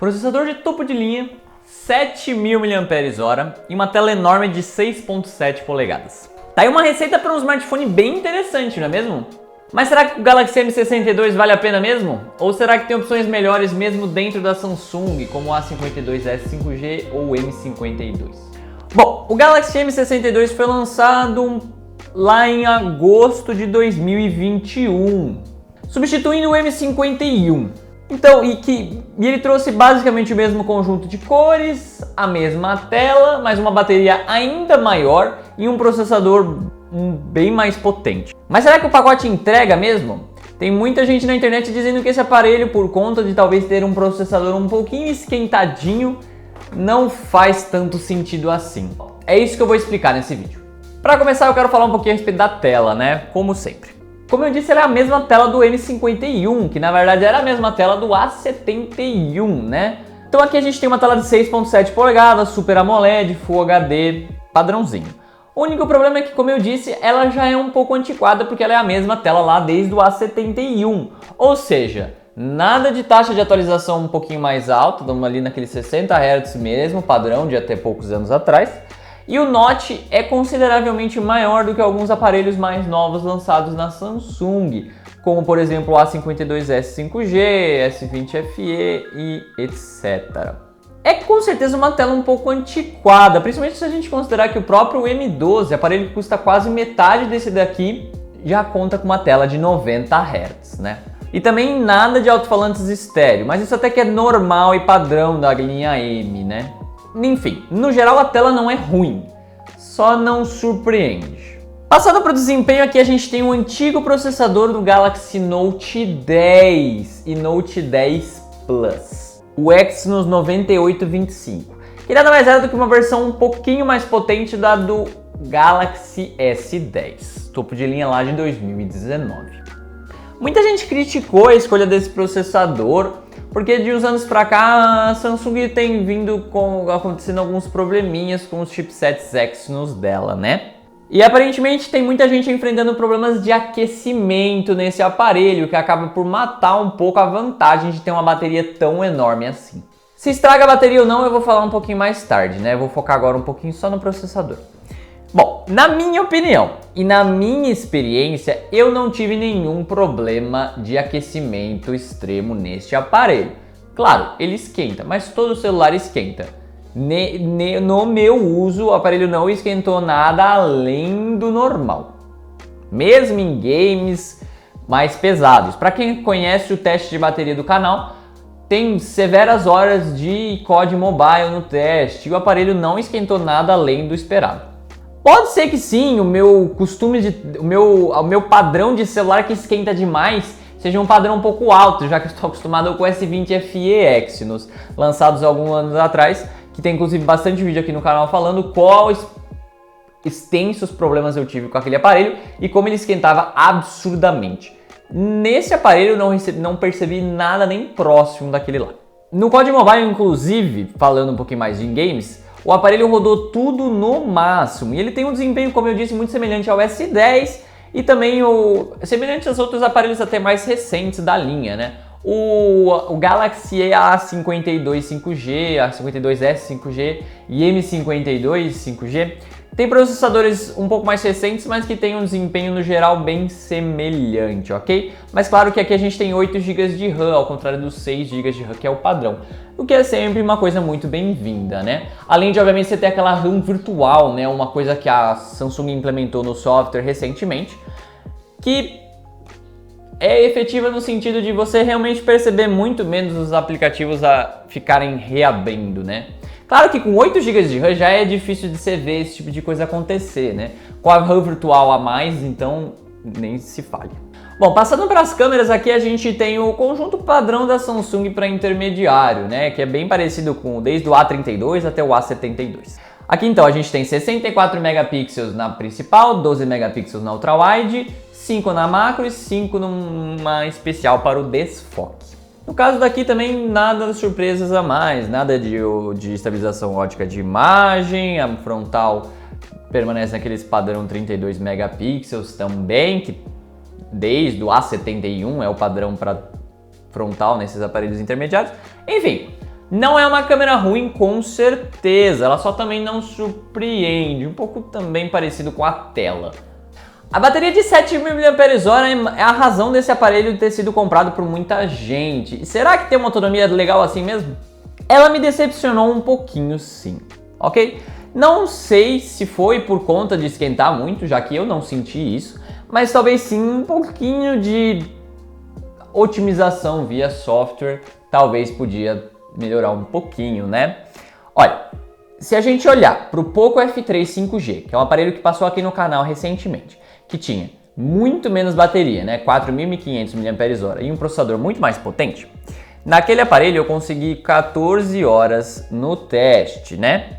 Processador de topo de linha, 7.000 mAh e uma tela enorme de 6.7 polegadas. Tá aí uma receita para um smartphone bem interessante, não é mesmo? Mas será que o Galaxy M62 vale a pena mesmo? Ou será que tem opções melhores mesmo dentro da Samsung, como o A52s 5G ou o M52? Bom, o Galaxy M62 foi lançado lá em agosto de 2021, substituindo o M51. Então, e ele trouxe basicamente o mesmo conjunto de cores, a mesma tela, mas uma bateria ainda maior e um processador bem mais potente. Mas será que o pacote entrega mesmo? Tem muita gente na internet dizendo que esse aparelho, por conta de talvez ter um processador um pouquinho esquentadinho, não faz tanto sentido assim. É isso que eu vou explicar nesse vídeo. Para começar, eu quero falar um pouquinho a respeito da tela, né? Como sempre. Como eu disse, ela é a mesma tela do M51, que na verdade era a mesma tela do A71, né? Então aqui a gente tem uma tela de 6.7 polegadas, Super AMOLED, Full HD, padrãozinho. O único problema é que, como eu disse, ela já é um pouco antiquada porque ela é a mesma tela lá desde o A71. Ou seja, nada de taxa de atualização um pouquinho mais alta, estamos ali naqueles 60 Hz mesmo, padrão de até poucos anos atrás. E o Notch é consideravelmente maior do que alguns aparelhos mais novos lançados na Samsung, como por exemplo o A52s 5G, S20 FE e etc. É com certeza uma tela um pouco antiquada, principalmente se a gente considerar que o próprio M12, aparelho que custa quase metade desse daqui, já conta com uma tela de 90 Hz, né? E também nada de alto-falantes estéreo, mas isso até que é normal e padrão da linha M, né? Enfim, no geral a tela não é ruim, só não surpreende. Passando para o desempenho, aqui a gente tem o antigo processador do Galaxy Note 10 e Note 10 Plus, o Exynos 9825, que nada mais é do que uma versão um pouquinho mais potente da do Galaxy S10, topo de linha lá de 2019. Muita gente criticou a escolha desse processador, porque de uns anos pra cá a Samsung tem vindo acontecendo alguns probleminhas com os chipsets Exynos dela, né? E aparentemente tem muita gente enfrentando problemas de aquecimento nesse aparelho, que acaba por matar um pouco a vantagem de ter uma bateria tão enorme assim. Se estraga a bateria ou não, eu vou falar um pouquinho mais tarde, né? Eu vou focar agora um pouquinho só no processador. Bom, na minha opinião e na minha experiência, eu não tive nenhum problema de aquecimento extremo neste aparelho. Claro, ele esquenta, mas todo celular esquenta. No meu uso, o aparelho não esquentou nada além do normal. Mesmo em games mais pesados. Para quem conhece o teste de bateria do canal, tem severas horas de COD Mobile no teste e o aparelho não esquentou nada além do esperado. Pode ser que sim, o meu padrão de celular que esquenta demais seja um padrão um pouco alto, já que eu estou acostumado com o S20 FE Exynos, lançados alguns anos atrás, que tem inclusive bastante vídeo aqui no canal falando quais extensos problemas eu tive com aquele aparelho e como ele esquentava absurdamente. Nesse aparelho eu não percebi nada nem próximo daquele lá. No COD Mobile, inclusive, falando um pouquinho mais de games, o aparelho rodou tudo no máximo e ele tem um desempenho, como eu disse, muito semelhante ao S10 e também semelhante aos outros aparelhos até mais recentes da linha, né? O Galaxy A52 5G, A52s 5G e M52 5G tem processadores um pouco mais recentes, mas que tem um desempenho no geral bem semelhante, ok? Mas claro que aqui a gente tem 8 GB de RAM, ao contrário dos 6 GB de RAM que é o padrão, o que é sempre uma coisa muito bem-vinda, né? Além de, obviamente, você ter aquela RAM virtual, né? Uma coisa que a Samsung implementou no software recentemente, que é efetiva no sentido de você realmente perceber muito menos os aplicativos a ficarem reabrindo, né? Claro que com 8 GB de RAM já é difícil de você ver esse tipo de coisa acontecer, né? Com a RAM virtual a mais, então nem se fale. Bom, passando para as câmeras, aqui a gente tem o conjunto padrão da Samsung para intermediário, né? Que é bem parecido com desde o A32 até o A72. Aqui então a gente tem 64 megapixels na principal, 12 megapixels na ultra-wide, 5 na macro e 5 numa especial para o desfoque. No caso daqui também nada de surpresas a mais, nada de estabilização ótica de imagem, a frontal permanece naquele padrão 32 megapixels também, que desde o A71 é o padrão para frontal nesses aparelhos intermediários. Enfim, Não é uma câmera ruim, com certeza, ela só também não surpreende, um pouco também parecido com a tela. A bateria de 7.000 mAh é a razão desse aparelho ter sido comprado por muita gente. E será que tem uma autonomia legal assim mesmo? Ela me decepcionou um pouquinho sim, ok? Não sei se foi por conta de esquentar muito, já que eu não senti isso, mas talvez sim um pouquinho de otimização via software, talvez podia melhorar um pouquinho, né? Olha, se a gente olhar para o Poco F3 5G, que é um aparelho que passou aqui no canal recentemente, que tinha muito menos bateria, né? 4.500 mAh e um processador muito mais potente, naquele aparelho eu consegui 14 horas no teste, né?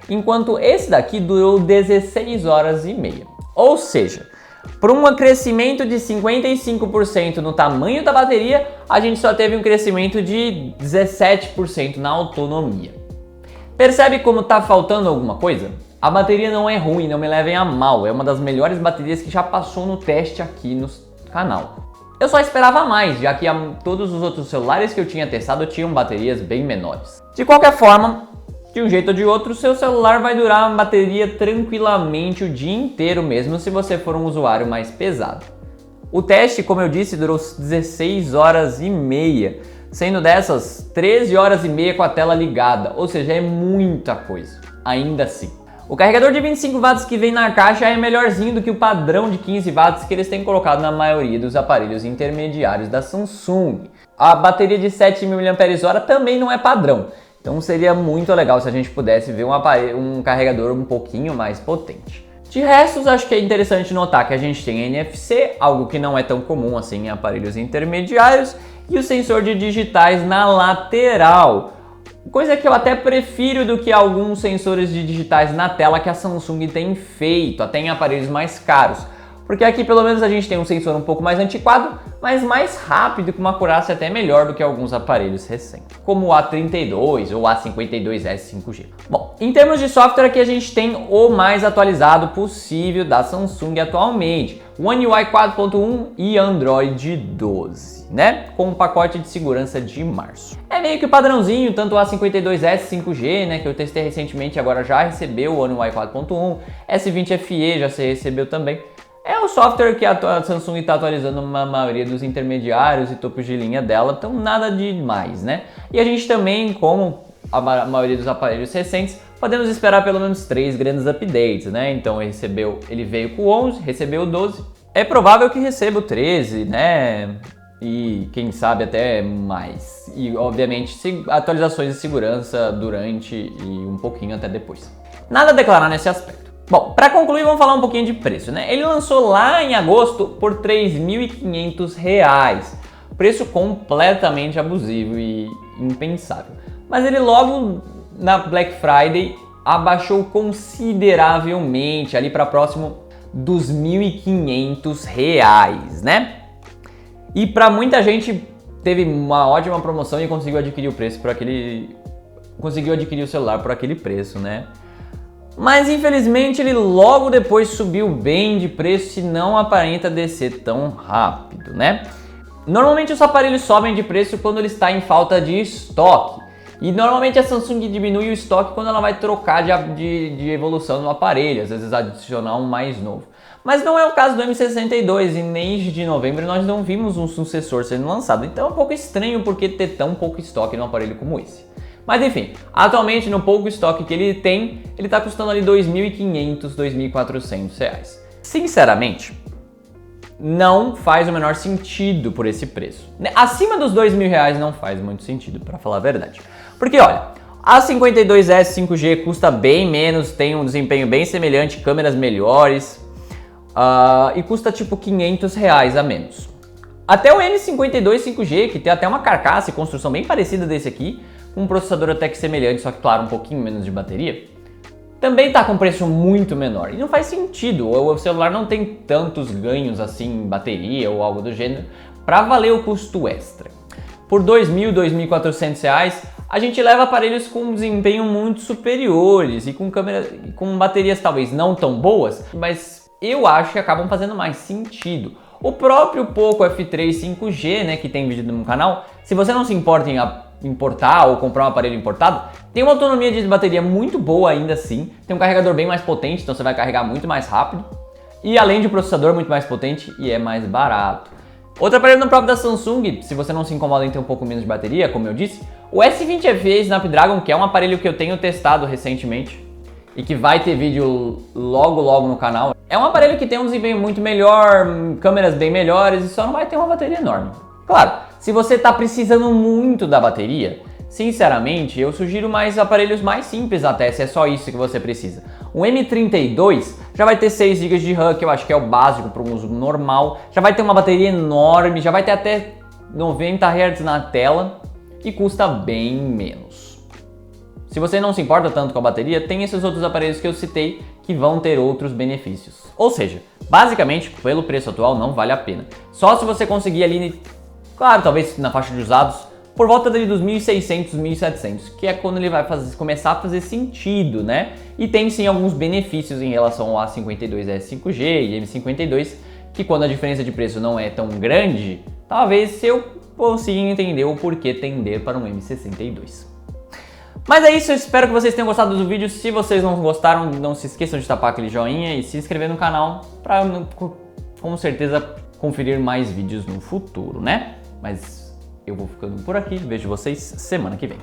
Enquanto esse daqui durou 16 horas e meia. Ou seja, por um crescimento de 55% no tamanho da bateria, a gente só teve um crescimento de 17% na autonomia. Percebe como tá faltando alguma coisa? A bateria não é ruim, não me levem a mal, é uma das melhores baterias que já passou no teste aqui no canal. Eu só esperava mais, já que todos os outros celulares que eu tinha testado tinham baterias bem menores. De qualquer forma, de um jeito ou de outro, seu celular vai durar a bateria tranquilamente o dia inteiro, mesmo se você for um usuário mais pesado. O teste, como eu disse, durou 16 horas e meia, sendo dessas 13 horas e meia com a tela ligada, ou seja, é muita coisa, ainda assim. O carregador de 25 watts que vem na caixa é melhorzinho do que o padrão de 15 watts que eles têm colocado na maioria dos aparelhos intermediários da Samsung. A bateria de 7.000 mAh também não é padrão, então seria muito legal se a gente pudesse ver um carregador um pouquinho mais potente. De restos, acho que é interessante notar que a gente tem NFC, algo que não é tão comum assim em aparelhos intermediários, e o sensor de digitais na lateral. Coisa que eu até prefiro do que alguns sensores de digitais na tela que a Samsung tem feito, até em aparelhos mais caros. Porque aqui pelo menos a gente tem um sensor um pouco mais antiquado, mas mais rápido, com uma acurácia até melhor do que alguns aparelhos recentes, como o A32 ou A52s 5G. Bom, em termos de software aqui a gente tem o mais atualizado possível da Samsung atualmente, One UI 4.1 e Android 12, né? Com um pacote de segurança de março. É meio que o padrãozinho, tanto o A52s 5G, né, que eu testei recentemente, agora já recebeu o One UI 4.1, S20 FE já se recebeu também. É o software que a Samsung está atualizando na maioria dos intermediários e topos de linha dela, então nada demais, né? E a gente também, como a maioria dos aparelhos recentes, podemos esperar pelo menos 3 grandes updates, né? Então ele veio com o 11, recebeu o 12, é provável que receba o 13, né? E quem sabe até mais. E obviamente atualizações de segurança durante e um pouquinho até depois. Nada a declarar nesse aspecto. Bom, para concluir, vamos falar um pouquinho de preço, né? Ele lançou lá em agosto por R$ 3.500, preço completamente abusivo e impensável. Mas ele logo na Black Friday abaixou consideravelmente, ali para próximo dos R$ 1.500, né? E para muita gente teve uma ótima promoção e conseguiu adquirir o celular por aquele preço, né? Mas infelizmente ele logo depois subiu bem de preço e não aparenta descer tão rápido, né? Normalmente os aparelhos sobem de preço quando ele está em falta de estoque. E normalmente a Samsung diminui o estoque quando ela vai trocar de evolução no aparelho, às vezes adicionar um mais novo. Mas não é o caso do M62 e nem de novembro nós não vimos um sucessor sendo lançado. Então é um pouco estranho porque ter tão pouco estoque num aparelho como esse. Mas enfim, atualmente no pouco estoque que ele tem, ele está custando ali R$ 2.500, R$ 2.400. Sinceramente, não faz o menor sentido por esse preço. Acima dos R$ 2.000 não faz muito sentido, para falar a verdade. Porque olha, a 52S 5G custa bem menos, tem um desempenho bem semelhante, câmeras melhores e custa tipo R$ 500 a menos. Até o M52 5G, que tem até uma carcaça e construção bem parecida desse aqui, um processador até que semelhante, só que claro, um pouquinho menos de bateria, também está com preço muito menor. E não faz sentido, o celular não tem tantos ganhos assim em bateria ou algo do gênero para valer o custo extra. Por R$ 2.000, R$ 2.400, a gente leva aparelhos com um desempenho muito superiores e com baterias talvez não tão boas, mas eu acho que acabam fazendo mais sentido. O próprio Poco F3 5G, né, que tem vídeo no canal, se você não se importa em importar ou comprar um aparelho importado, tem uma autonomia de bateria muito boa ainda assim, tem um carregador bem mais potente, então você vai carregar muito mais rápido, e além de um processador muito mais potente e é mais barato. Outro aparelho no próprio da Samsung, se você não se incomoda em ter um pouco menos de bateria, como eu disse, o S20 FE Snapdragon, que é um aparelho que eu tenho testado recentemente e que vai ter vídeo logo no canal. É um aparelho que tem um desempenho muito melhor, câmeras bem melhores e só não vai ter uma bateria enorme. Claro, se você está precisando muito da bateria, sinceramente, eu sugiro mais aparelhos mais simples até, se é só isso que você precisa. O M32 já vai ter 6 GB de RAM, que eu acho que é o básico para um uso normal. Já vai ter uma bateria enorme, já vai ter até 90 Hz na tela e custa bem menos. Se você não se importa tanto com a bateria, tem esses outros aparelhos que eu citei que vão ter outros benefícios. Ou seja, basicamente, pelo preço atual, não vale a pena. Só se você conseguir ali, claro, talvez na faixa de usados, por volta dele dos 1.600, 1.700, que é quando ele vai começar a fazer sentido, né? E tem sim alguns benefícios em relação ao A52S 5G e M52, que quando a diferença de preço não é tão grande, talvez eu consiga entender o porquê tender para um M62. Mas é isso, eu espero que vocês tenham gostado do vídeo. Se vocês não gostaram, não se esqueçam de tapar aquele joinha e se inscrever no canal para, com certeza, conferir mais vídeos no futuro, né? Mas eu vou ficando por aqui, vejo vocês semana que vem.